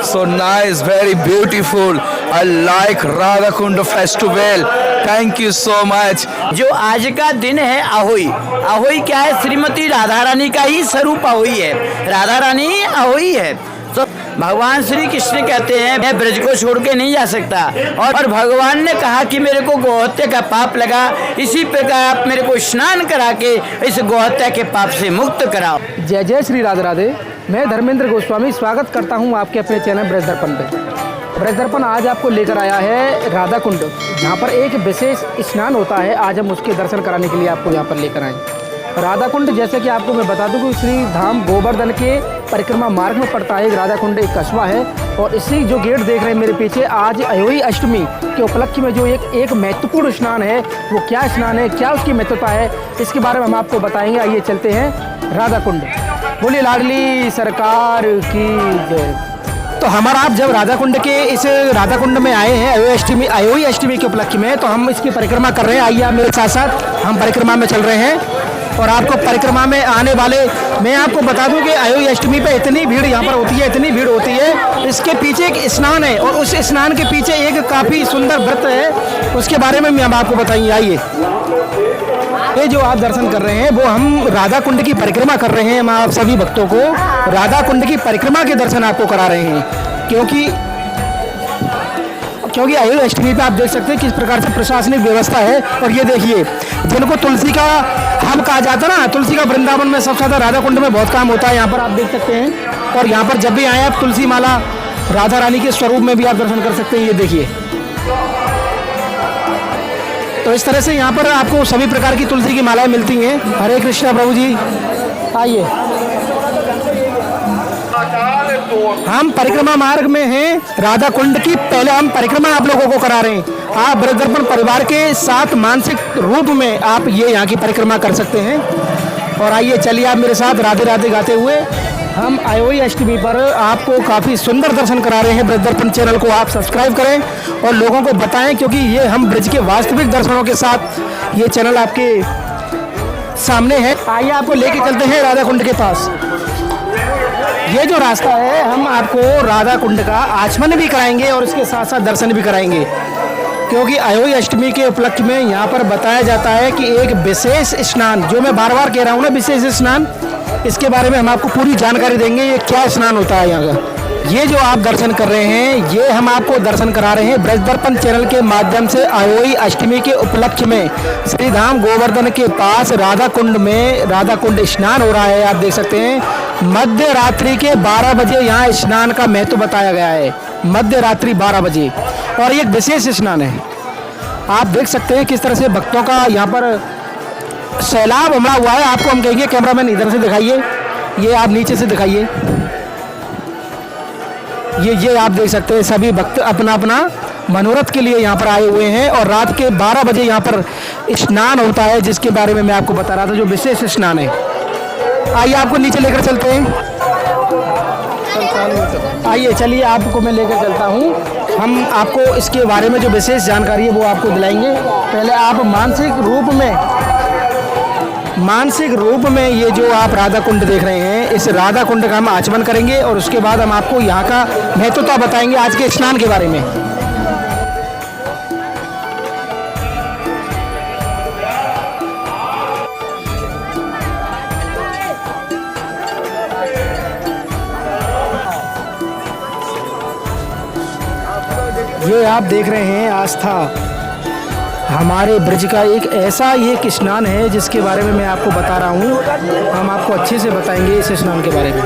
so nice, very beautiful. I like Radha Kund festival. Thank you so much. जो आज का दिन है अहोई, अहोई क्या है? श्रीमती राधा रानी का ही स्वरूप अहोई है। राधा रानी अहोई है। तो भगवान श्री कृष्ण कहते हैं मैं ब्रज को छोड़ के नहीं जा सकता, और भगवान ने कहा कि मेरे को गोहत्या का पाप लगा, इसी प्रकार आप मेरे को स्नान करा के इस गोहत्या के पाप से मुक्त कराओ। जय जय श्री राधे राधे। मैं धर्मेंद्र गोस्वामी स्वागत करता हूं आपके अपने चैनल ब्रज दर्पण पे। ब्रज दर्पण आज आपको लेकर आया है राधा कुंड, यहाँ पर एक विशेष स्नान होता है। आज हम उसके दर्शन कराने के लिए आपको यहाँ पर लेकर आए। राधा कुंड जैसे कि आपको मैं बता दूं कि श्री धाम गोवर्धन के परिक्रमा मार्ग में पड़ता है। राधा कुंड एक कस्बा है, और इसी जो गेट देख रहे हैं मेरे पीछे, आज अहोई अष्टमी के उपलक्ष्य में जो एक महत्वपूर्ण स्नान है, वो क्या स्नान है, क्या उसकी महत्वता है, इसके बारे में हम आपको बताएंगे। आइए चलते हैं राधा कुंड। बोलिए लाडली सरकार की जय। तो हमारा आप जब राधा कुंड के इस राधा कुंड में आए हैं अहोई अष्टमी के उपलक्ष्य में, तो हम इसकी परिक्रमा कर रहे हैं। आइए आप मेरे साथ साथ, हम परिक्रमा में चल रहे हैं और आपको परिक्रमा में आने वाले, मैं आपको बता दूं कि अहोई अष्टमी पे इतनी भीड़ यहाँ पर होती है, इतनी भीड़ होती है। इसके पीछे एक स्नान है, और उस स्नान के पीछे एक काफ़ी सुंदर व्रत है, उसके बारे में हम आपको बताएंगे। आइए, ये जो आप दर्शन कर रहे हैं वो हम राधा कुंड की परिक्रमा कर रहे हैं। हम आप सभी भक्तों को राधा कुंड की परिक्रमा के दर्शन आपको करा रहे हैं, क्योंकि अहोई अष्टमी पे आप देख सकते हैं किस प्रकार से प्रशासनिक व्यवस्था है। और ये देखिए, जिनको तुलसी का हम कहा जाता है ना, तुलसी का वृंदावन में सबसे ज़्यादा राधा कुंड में बहुत काम होता है। यहाँ पर आप देख सकते हैं, और यहाँ पर जब भी आए आप तुलसी माला राधा रानी के स्वरूप में भी आप दर्शन कर सकते हैं। ये देखिए, तो इस तरह से यहाँ पर आपको सभी प्रकार की तुलसी की मालाएं मिलती हैं। हरे कृष्णा प्रभु जी। आइए, हम परिक्रमा मार्ग में हैं राधा कुंड की। पहले हम परिक्रमा आप लोगों को करा रहे हैं। आप ब्रज दर्पण परिवार के साथ मानसिक रूप में आप ये यहाँ की परिक्रमा कर सकते हैं। और आइए चलिए आप मेरे साथ राधे राधे गाते हुए हम अहोई अष्टमी पर आपको काफ़ी सुंदर दर्शन करा रहे हैं। ब्रज दर्पण चैनल को आप सब्सक्राइब करें और लोगों को बताएं, क्योंकि ये हम ब्रज के वास्तविक दर्शनों के साथ ये चैनल आपके सामने है। आइए आपको लेके चलते हैं राधा कुंड के पास। ये जो रास्ता है, हम आपको राधा कुंड का आचमन भी कराएंगे और इसके साथ साथ दर्शन भी कराएंगे, क्योंकि अहोई अष्टमी के उपलक्ष्य में यहाँ पर बताया जाता है कि एक विशेष स्नान, जो मैं बार बार कह रहा हूँ ना, विशेष स्नान, इसके बारे में हम आपको पूरी जानकारी देंगे। ये क्या स्नान होता है यहाँ का। ये जो आप दर्शन कर रहे हैं, ये हम आपको दर्शन करा रहे हैं ब्रज दर्पण चैनल के माध्यम से। अहोई अष्टमी के उपलक्ष्य में श्री धाम गोवर्धन के पास राधा कुंड में राधा कुंड स्नान हो रहा है। आप देख सकते हैं मध्य रात्रि के 12 बजे यहाँ स्नान का महत्व बताया गया है। मध्य रात्रि 12 बजे, और ये विशेष स्नान है। आप देख सकते हैं किस तरह से भक्तों का यहाँ पर सैलाब उमड़ा हुआ है। आपको हम कहेंगे कैमरामैन इधर से दिखाइए, ये आप नीचे से दिखाइए। ये आप देख सकते हैं सभी भक्त अपना अपना मनोरथ के लिए यहाँ पर आए हुए हैं, और रात के 12 बजे यहाँ पर स्नान होता है, जिसके बारे में मैं आपको बता रहा था, जो विशेष स्नान है। आइए आपको नीचे लेकर चलते हैं। आइए चलिए, आपको मैं लेकर चलता हूँ। हम आपको इसके बारे में जो विशेष जानकारी है वो आपको दिलाएंगे। पहले आप मानसिक रूप में ये जो आप राधा कुंड देख रहे हैं, इस राधा कुंड का हम आचमन करेंगे, और उसके बाद हम आपको यहाँ का महत्वता बताएंगे, आज के स्नान के बारे में। ये आप देख रहे हैं आस्था, हमारे ब्रज का एक ऐसा ये स्नान है जिसके बारे में मैं आपको बता रहा हूँ। हम आपको अच्छे से बताएंगे इस स्नान के बारे में।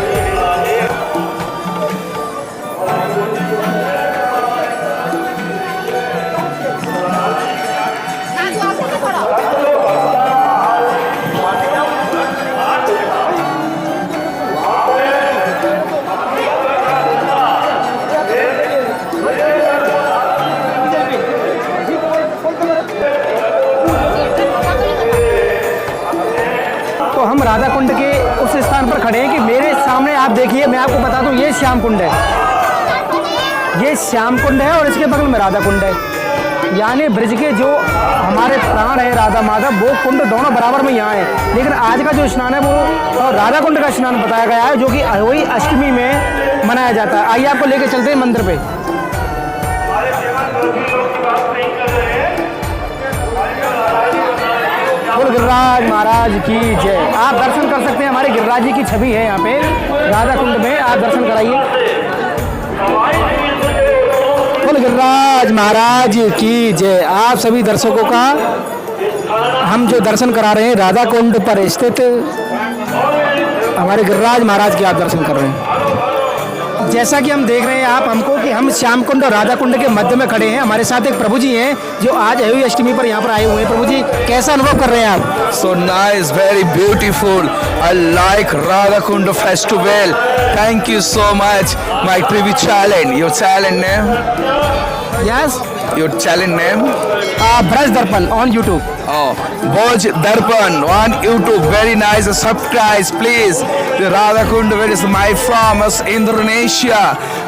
हम राधा कुंड के उस स्थान पर खड़े हैं कि मेरे सामने आप देखिए, मैं आपको बता दूं, ये श्याम कुंड है। ये श्याम कुंड है, और इसके बगल में राधा कुंड है। यानी ब्रज के जो हमारे प्राण है राधा माधव, वो कुंड दोनों बराबर में यहाँ है। लेकिन आज का जो स्नान है वो राधा कुंड का स्नान बताया गया है, जो कि अहोई अष्टमी में मनाया जाता है। आइए आपको लेके चलते हैं मंदिर पे। बोल गिरिराज महाराज की जय। आप दर्शन कर सकते हैं, हमारे गिरिराज जी की छवि है यहाँ पे राधा कुंड में, आप दर्शन कराइए। बोल गिरिराज महाराज की जय। आप सभी दर्शकों का हम जो दर्शन करा रहे हैं राधा कुंड पर स्थित हमारे गिरिराज महाराज के आप दर्शन कर रहे हैं। जैसा कि हम देख रहे हैं आप हमको कि हम श्याम कुंड और राधा कुंड के मध्य में खड़े हैं। हमारे साथ एक प्रभु जी हैं जो आज अहोई अष्टमी पर यहाँ पर आए हुए हैं। प्रभु जी, कैसा अनुभव कर रहे हैं आप? So nice, very beautiful. I like Radha Kund festival. Thank you so much. My TV channel. Your channel name? Yes, Your channel name? Braj Darpan on YouTube. Oh, Boj Darpan on YouTube. Very nice. Subscribe, please. The Radha Kund, where is my from? Is Indonesia.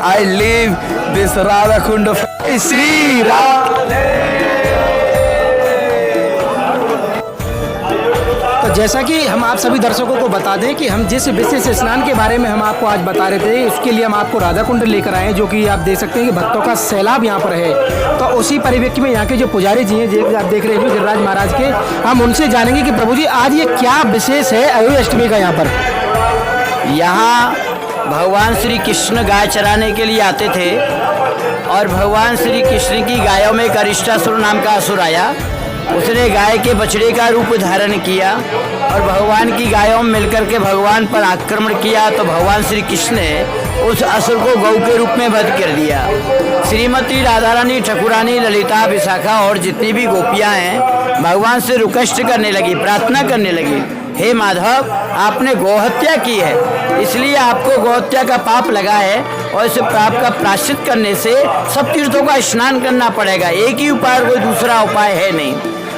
I live this Radha Kund. Sri Radhe. तो जैसा कि हम आप सभी दर्शकों को बता दें कि हम जिस विशेष स्नान के बारे में हम आपको आज बता रहे थे, उसके लिए हम आपको राधा कुंड लेकर आए हैं, जो कि आप देख सकते हैं कि भक्तों का सैलाब यहाँ पर है। तो उसी परिप्रेक्ष्य में यहाँ के जो पुजारी जी हैं, जो आप देख रहे हैं गिरिराज महाराज के, हम उनसे जानेंगे कि प्रभु जी आज ये क्या विशेष है अहोई अष्टमी का यहाँ पर। यहाँ भगवान श्री कृष्ण गाय चराने के लिए आते थे और भगवान श्री कृष्ण की गायों में एक अरिष्टासुर नाम का असुर आया। उसने गाय के बछड़े का रूप धारण किया और भगवान की गायों में मिलकर के भगवान पर आक्रमण किया। तो भगवान श्री कृष्ण ने उस असुर को गौ के रूप में वध कर दिया। श्रीमती राधा रानी, ठाकुरानी, ललिता, विशाखा और जितनी भी गोपियां हैं भगवान से रिक्वेस्ट करने लगी, प्रार्थना करने लगी, हे माधव, आपने गोहत्या की है, इसलिए आपको गोहत्या का पाप लगा है और इस पाप का प्रायश्चित करने से सब तीर्थों का स्नान करना पड़ेगा। एक ही उपाय, कोई दूसरा उपाय है नहीं।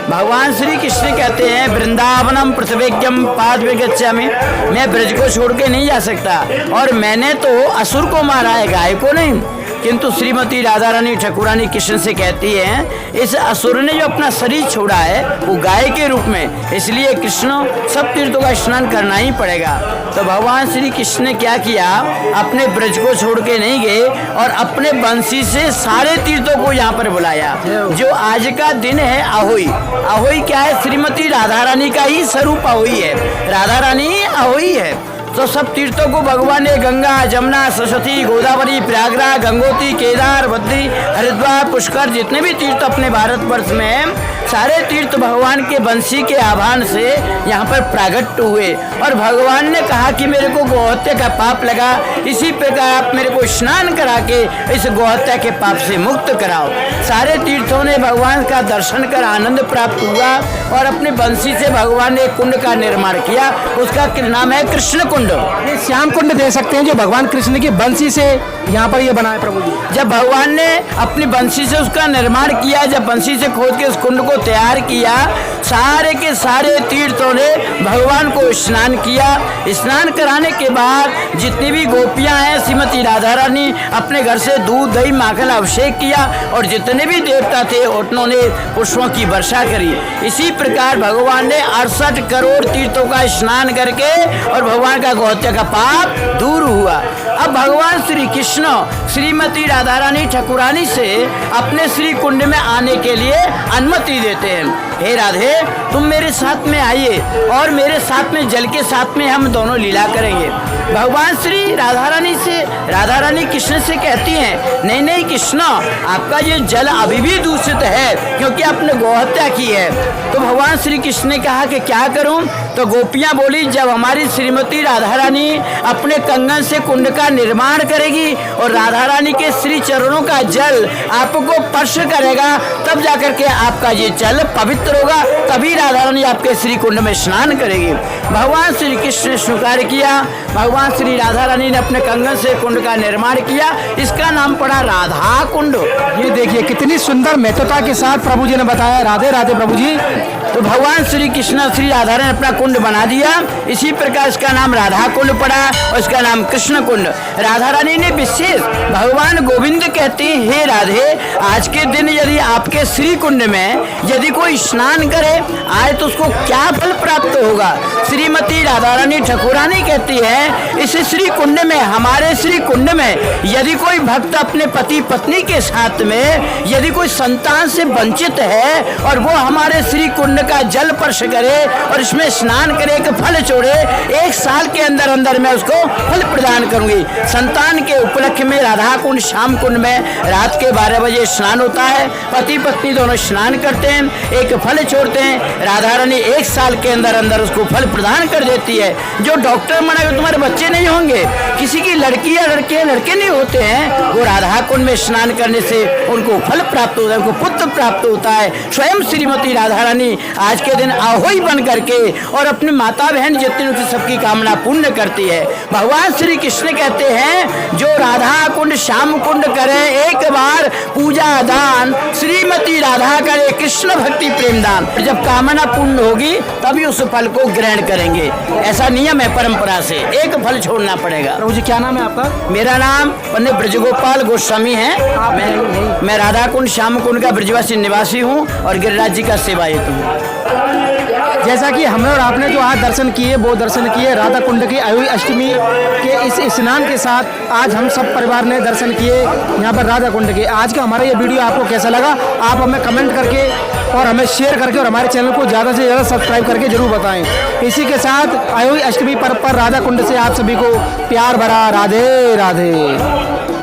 भगवान श्री कृष्ण कहते हैं वृंदावनम पृथ्वेक्यम पाद में गच्छामि, मैं ब्रज को छोड़ के नहीं जा सकता और मैंने तो असुर को मारा है, गाय को नहीं। किंतु श्रीमती राधा रानी ठाकुरानी कृष्ण से कहती हैं इस असुर ने जो अपना शरीर छोड़ा है वो गाय के रूप में, इसलिए कृष्ण सब तीर्थों का स्नान करना ही पड़ेगा। तो भगवान श्री कृष्ण ने क्या किया, अपने ब्रज को छोड़ के नहीं गए और अपने बंसी से सारे तीर्थों को यहाँ पर बुलाया। जो आज का दिन है अहोई, अहोई क्या है, श्रीमती राधा रानी का ही स्वरूप अहोई है, राधा रानी अहोई है। तो सब तीर्थों को भगवान ने गंगा, जमुना, सरस्वती, गोदावरी, प्रयागराज, गंगोत्री, केदार, बद्री, हरिद्वार, पुष्कर, जितने भी तीर्थ अपने भारतवर्ष में हैं, सारे तीर्थ भगवान के बंसी के आह्वान से यहाँ पर प्रागट्य हुए और भगवान ने कहा कि मेरे को गोहत्या का पाप लगा, इसी प्रकार आप मेरे को स्नान करा के इस गोहत्या के पाप से मुक्त कराओ। सारे तीर्थों ने भगवान का दर्शन कर आनंद प्राप्त हुआ और अपने बंसी से भगवान ने एक कुंड का निर्माण किया, उसका नाम है कृष्ण कुंड। ये श्याम कुंड दे सकते हैं जो भगवान कृष्ण की बंसी से यहाँ पर ये बना है। प्रभु जी, जब भगवान ने अपनी बंसी से उसका निर्माण किया, जब बंसी से खोद के उस कुंड को तैयार किया, सारे के सारे तीर्थों ने भगवान को स्नान किया। स्नान कराने के बाद जितनी भी गोपियां हैं, श्रीमती राधा रानी अपने घर से दूध, दही, माखन अभिषेक किया और जितने भी देवता थे उन्होंने पुष्पों की वर्षा करी। इसी प्रकार भगवान ने 68 करोड़ तीर्थों का स्नान करके और भगवान का गोहत्या का पाप दूर हुआ। अब भगवान श्री कृष्ण श्रीमती राधा रानी ठाकुरानी से अपने श्री कुंड में आने के लिए अनुमति देते हैं। हे राधे, तुम मेरे साथ में आइए और मेरे साथ में जल के साथ में हम दोनों लीला करेंगे। भगवान श्री राधा रानी कृष्ण से कहती हैं नहीं नहीं कृष्ण, आपका ये जल अभी भी दूषित है क्योंकि आपने गोहत्या की है। तो भगवान श्री कृष्ण ने कहा कि क्या करूं? तो गोपियां बोली जब हमारी श्रीमती राधा रानी अपने कंगन से कुंड का निर्माण करेगी और राधा रानी के श्री चरणों का जल आपको स्पर्श करेगा तब जाकर के आपका ये जल पवित्र होगा, तभी राधा रानी आपके श्री कुंड में स्नान करेगी। भगवान श्री कृष्ण ने स्वीकार किया। भगवान श्री राधा रानी ने अपने कंगन से कुंड का निर्माण किया, इसका नाम पड़ा राधा कुंड। ये देखिए कितनी सुंदर महत्वता के साथ प्रभु जी ने बताया। राधे राधे प्रभु जी। तो भगवान श्री कृष्ण श्री राधा ने अपना कुंड बना दिया, इसी प्रकार इसका नाम राधा कुंड पड़ा और इसका नाम कृष्ण कुंड। राधा रानी ने विशेष भगवान गोविंद कहते हैं, हे राधे, आज के दिन यदि आपके श्री कुंड में यदि कोई स्नान करे आए तो उसको क्या फल प्राप्त होगा। श्रीमती राधा रानी ठाकुरानी कहती है, इस श्री कुंड में, हमारे श्री कुंड में यदि कोई भक्त अपने पति पत्नी के साथ में यदि कोई संतान से वंचित है और वो हमारे श्री कुंड का जल स्पर्श करे और इसमें स्नान करे, एक फल छोड़े, 1 साल के अंदर अंदर मैं उसको फल प्रदान करूंगी। संतान के उपलक्ष्य में राधा कुंड श्याम कुंड में रात के 12 बजे स्नान होता है। पति पत्नी दोनों स्नान करते हैं, एक फल छोड़ते हैं। राधा रानी 1 साल के अंदर अंदर उसको फल प्रदान कर देती है। जो डॉक्टर मना कर तुम्हारे बच्चे नहीं होंगे, किसी की लड़की या लड़के नहीं होते हैं, वो राधा कुंड में स्नान करने से उनको फल प्राप्त होता है, उनको पुत्र प्राप्त होता है। स्वयं श्रीमती राधा रानी आज के दिन आहोई बन करके और अपने माता बहन जितनी उनकी सबकी कामना पूर्ण करती है। भगवान श्री कृष्ण कहते हैं, जो राधा कुंड श्याम कुंड करे एक बार पूजा दान, श्रीमती राधा करे कृष्ण भक्ति प्रेम दान। जब कामना पूर्ण होगी तभी उस फल को ग्रहण करेंगे। ऐसा नियम है परंपरा से, एक फल छोड़ना पड़ेगा। प्रभु जी क्या नाम है आपका? मेरा नाम पंडित ब्रजगोपाल गोस्वामी है। मैं राधा कुंड श्याम कुंड का ब्रजवासी निवासी हूँ और गिरिराज जी का सेवायत हूँ। जैसा कि हमने और आपने जो आज दर्शन किए, वो दर्शन किए राधा कुंड की अहोई अष्टमी के इस स्नान के साथ आज हम सब परिवार ने दर्शन किए यहाँ पर राधा कुंड के। आज का हमारा ये वीडियो आपको कैसा लगा, आप हमें कमेंट करके और हमें शेयर करके और हमारे चैनल को ज़्यादा से ज़्यादा सब्सक्राइब करके जरूर बताएं। इसी के साथ अहोई अष्टमी पर राधा कुंड से आप सभी को प्यार भरा राधे राधे।